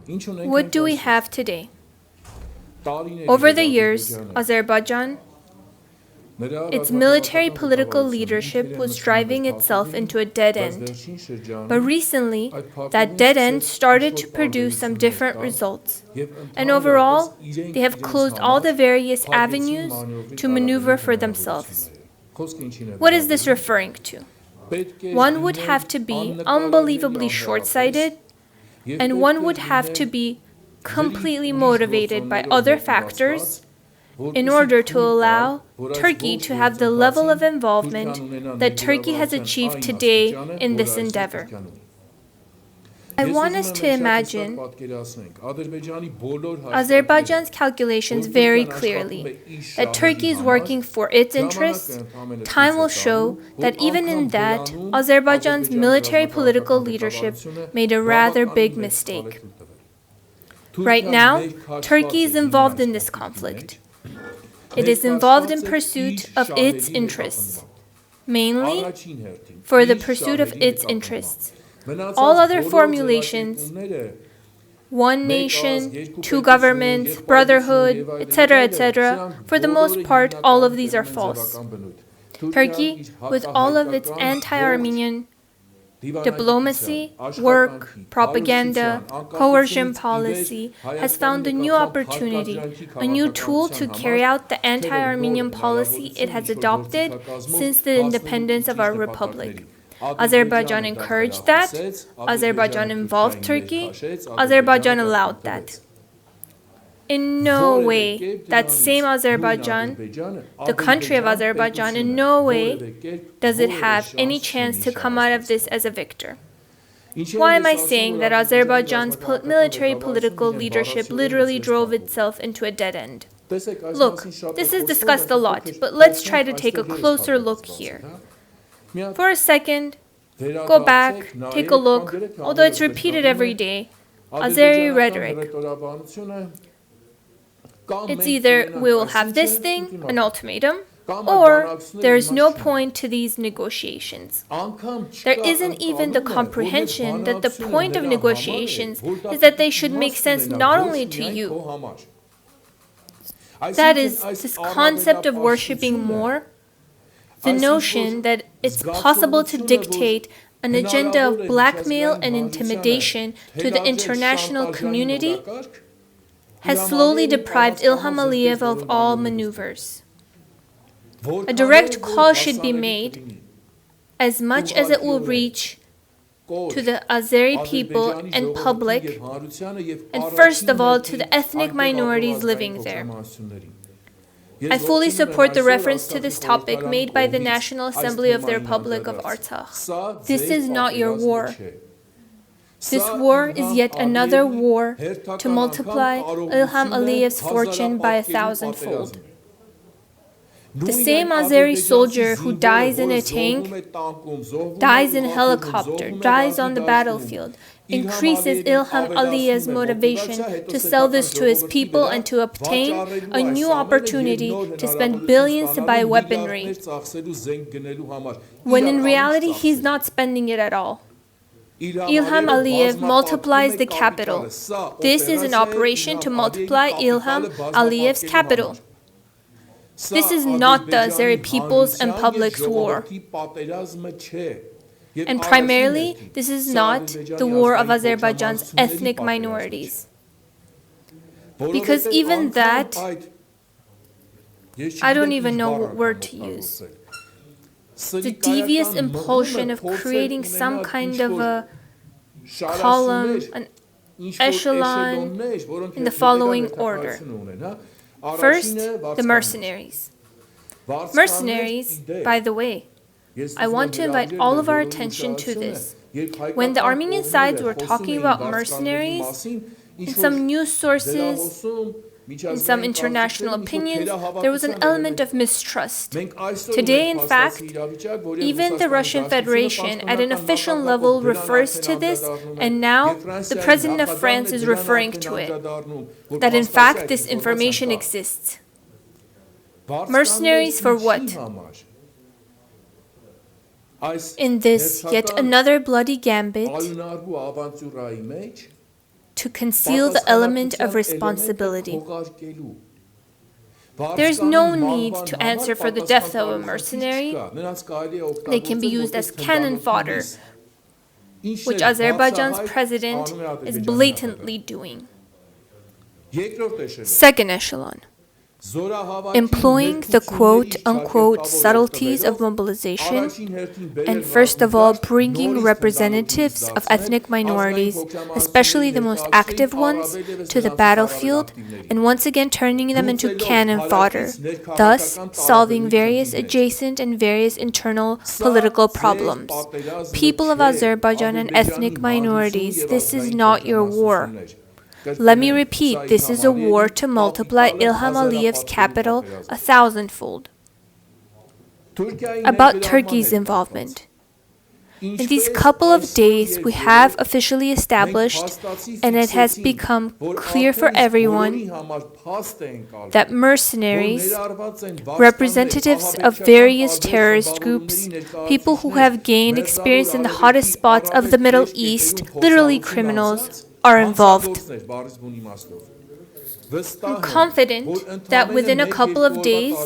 What do we have today? Over the years, Azerbaijan, its military political leadership was driving itself into a dead end. But recently, that dead end started to produce some different results. And overall, they have closed all the various avenues to maneuver for themselves. What is this referring to? One would have to be unbelievably short-sighted, and one would have to be completely motivated by other factors in order to allow Turkey to have the level of involvement that Turkey has achieved today in this endeavor. I want us to imagine Azerbaijan's calculations very clearly, that Turkey is working for its interests. Time will show that even in that, Azerbaijan's military political leadership made a rather big mistake. Right now, Turkey is involved in this conflict. It is involved in pursuit of its interests, mainly for the pursuit of its interests. All other formulations, one nation, two governments, brotherhood, etc., for the most part, all of these are false. Turkey, with all of its anti-Armenian diplomacy, work, propaganda, coercion policy, has found a new opportunity, a new tool to carry out the anti-Armenian policy it has adopted since the independence of our republic. Azerbaijan encouraged that, Azerbaijan involved Turkey, Azerbaijan allowed that. In no way, that same Azerbaijan, the country of Azerbaijan, in no way does it have any chance to come out of this as a victor. Why am I saying that Azerbaijan's military political leadership literally drove itself into a dead end? Look, this is discussed a lot, but let's try to take a closer look here. For a second, go back, take a look, although it's repeated every day, Azeri rhetoric. It's either we will have this thing, an ultimatum, or there is no point to these negotiations. There isn't even the comprehension that the point of negotiations is that they should make sense not only to you. That is, this concept of worshipping more, the notion that it's possible to dictate an agenda of blackmail and intimidation to the international community has slowly deprived Ilham Aliev of all maneuvers. A direct call should be made, as much as it will reach to the Azeri people and public, and first of all to the ethnic minorities living there. I fully support the reference to this topic made by the National Assembly of the Republic of Artsakh. This is not your war. This war is yet another war to multiply Ilham Aliev's fortune by 1,000-fold. The same Azeri soldier who dies in a tank, dies in a helicopter, dies on the battlefield, increases Ilham Aliev's motivation to sell this to his people and to obtain a new opportunity to spend billions to buy weaponry, when in reality he's not spending it at all. Ilham Aliev multiplies the capital. This is an operation to multiply Ilham Aliev's capital. This is not the Azeri people's and public's war. And primarily, this is not the war of Azerbaijan's ethnic minorities. Because even that, I don't even know what word to use. The devious impulsion of creating some kind of a column, an echelon, in the following order. First, the mercenaries. Mercenaries, by the way, I want to invite all of our attention to this. When the Armenian sides were talking about mercenaries, in some news sources, in some international opinions, there was an element of mistrust. Today, in fact, even the Russian Federation at an official level refers to this, and now the President of France is referring to it, that in fact this information exists. Mercenaries for what? In this yet another bloody gambit, to conceal the element of responsibility. There is no need to answer for the death of a mercenary. They can be used as cannon fodder, which Azerbaijan's president is blatantly doing. Second echelon. Employing the quote-unquote subtleties of mobilization, and first of all bringing representatives of ethnic minorities, especially the most active ones, to the battlefield, and once again turning them into cannon fodder, thus solving various adjacent and various internal political problems. People of Azerbaijan and ethnic minorities, this is not your war. Let me repeat, this is a war to multiply Ilham Aliyev's capital 1,000-fold. About Turkey's involvement. In these couple of days, we have officially established, and it has become clear for everyone, that mercenaries, representatives of various terrorist groups, people who have gained experience in the hottest spots of the Middle East, literally criminals, are involved. I'm confident that within a couple of days,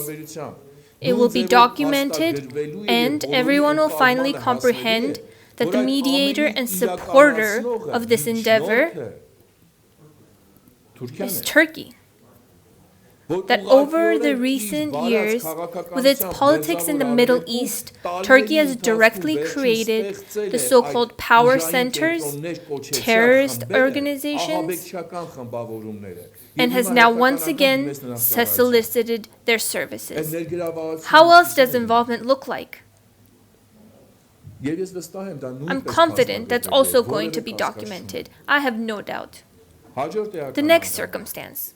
it will be documented and everyone will finally comprehend that the mediator and supporter of this endeavor is Turkey. That over the recent years, with its politics in the Middle East, Turkey has directly created the so-called power centers, terrorist organizations, and has now once again solicited their services. How else does involvement look like? I'm confident that's also going to be documented. I have no doubt. The next circumstance.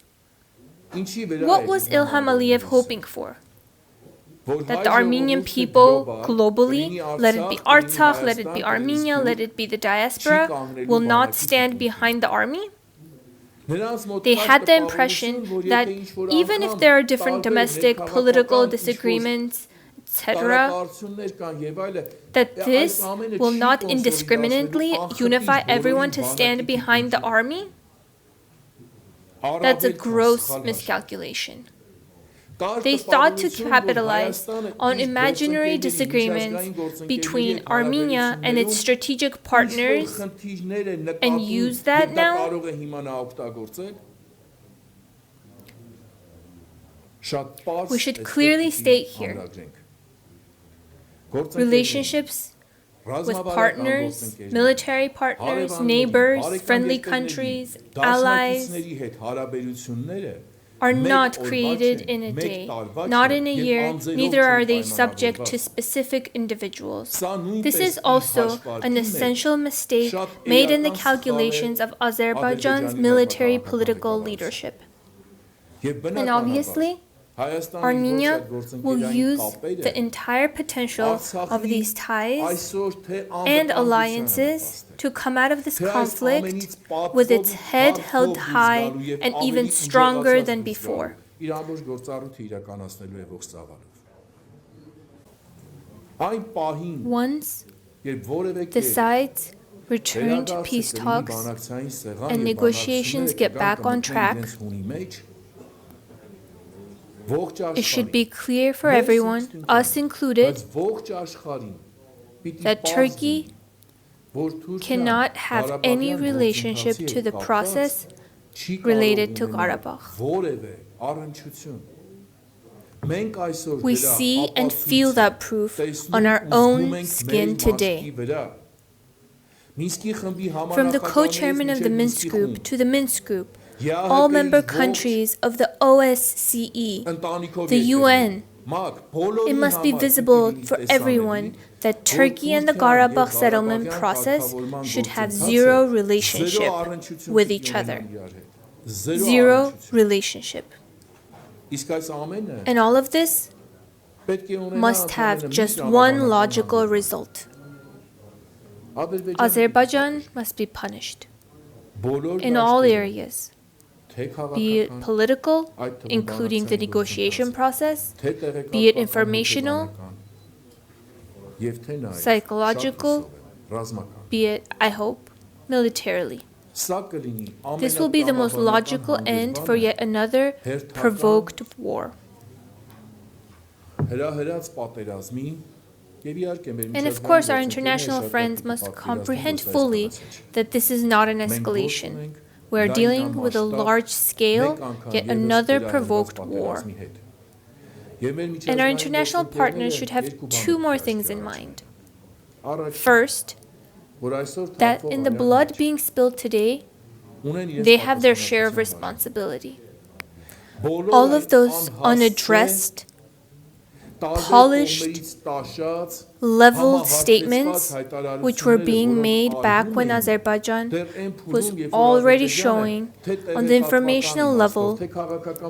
What was Ilham Aliev hoping for? That the Armenian people globally, let it be Artsakh, let it be Armenia, let it be the diaspora, will not stand behind the army? They had the impression that even if there are different domestic political disagreements, etc., that this will not indiscriminately unify everyone to stand behind the army? That's a gross miscalculation. They thought to capitalize on imaginary disagreements between Armenia and its strategic partners and use that now. We should clearly state here, relationships with partners, military partners, neighbors, friendly countries, allies, are not created in a day, not in a year, neither are they subject to specific individuals. This is also an essential mistake made in the calculations of Azerbaijan's military political leadership. And obviously, Armenia will use the entire potential of these ties and alliances to come out of this conflict with its head held high and even stronger than before. Once the sides return to peace talks and negotiations get back on track, it should be clear for everyone, us included, that Turkey cannot have any relationship to the process related to Karabakh. We see and feel that proof on our own skin today. From the co-chairman of the Minsk Group to the Minsk Group, all member countries of the OSCE, the UN, it must be visible for everyone that Turkey and the Karabakh settlement process should have zero relationship with each other. Zero relationship. And all of this must have just one logical result. Azerbaijan must be punished in all areas, be it political, including the negotiation process, be it informational, psychological, be it, I hope, militarily. This will be the most logical end for yet another provoked war. And of course, our international friends must comprehend fully that this is not an escalation. We are dealing with a large-scale, yet another provoked war. And our international partners should have two more things in mind. First, that in the blood being spilled today, they have their share of responsibility. All of those unaddressed, polished, leveled statements which were being made back when Azerbaijan was already showing on the informational level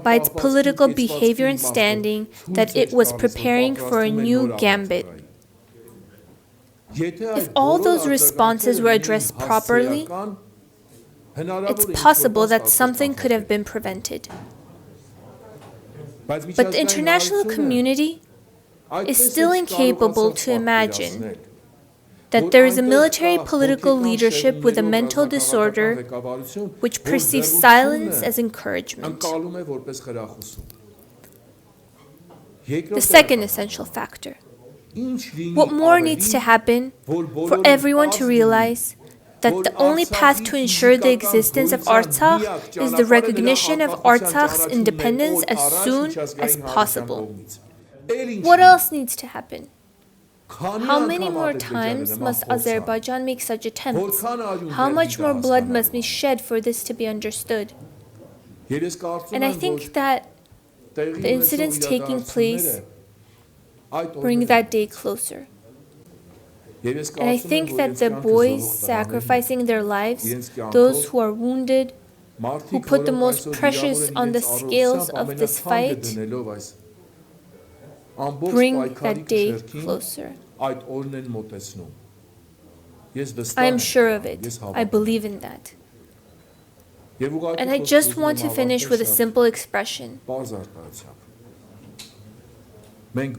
by its political behavior and standing that it was preparing for a new gambit. If all those responses were addressed properly, it's possible that something could have been prevented. But the international community is still incapable to imagine that there is a military political leadership with a mental disorder which perceives silence as encouragement. The second essential factor. What more needs to happen for everyone to realize that the only path to ensure the existence of Artsakh is the recognition of Artsakh's independence as soon as possible. What else needs to happen? How many more times must Azerbaijan make such attempts? How much more blood must be shed for this to be understood? And I think that the incidents taking place bring that day closer. And I think that the boys sacrificing their lives, those who are wounded, who put the most precious on the scales of this fight, bring that day closer. I am sure of it. I believe in that. And I just want to finish with a simple expression.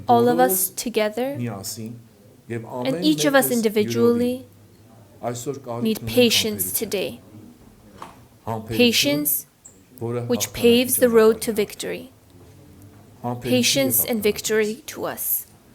All of us together, and each of us individually, need patience today. Patience which paves the road to victory. Patience and victory to us.